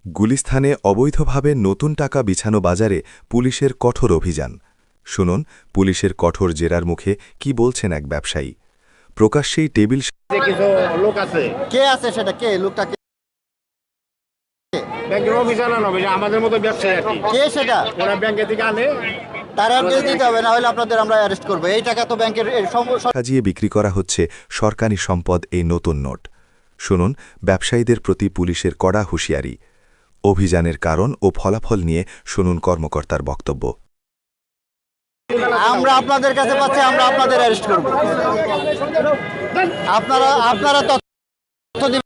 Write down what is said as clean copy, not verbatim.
গুলিস্তানে অবৈধভাবে নতুন টাকা বিছানো বাজারে পুলিশের কঠোর অভিযান। শুনুন পুলিশের কঠোর জেরার মুখে কি বলছেন এক ব্যবসায়ী। প্রকাশ্যেই টেবিল কিছু লোক আছে। কে আছে সেটা? কে লোকটা? কে ব্যাংকের অফিসার না হবে, আমাদের মতো ব্যবসায়ী আর কি। কে সেটা? ওরা ব্যাংকে থেকে আনে। তার অ্যাড্রেস দিতে হবে, না হলে আপনাদের আমরা অ্যারেস্ট করবো। এই টাকা তো ব্যাংকের সাজিয়ে বিক্রি করা হচ্ছে সরকারি সম্পদ এই নতুন নোট। শুনুন ব্যবসায়ীদের প্রতি পুলিশের কড়া হুঁশিয়ারি। অভিযানের কারণ ও ফলাফল নিয়ে শুনুন কর্মকর্তার বক্তব্য। আমরা আপনাদের কাছে পাচ্ছি, আমরা আপনাদের অ্যারেস্ট করবো। আপনারা তথ্য দিবেন।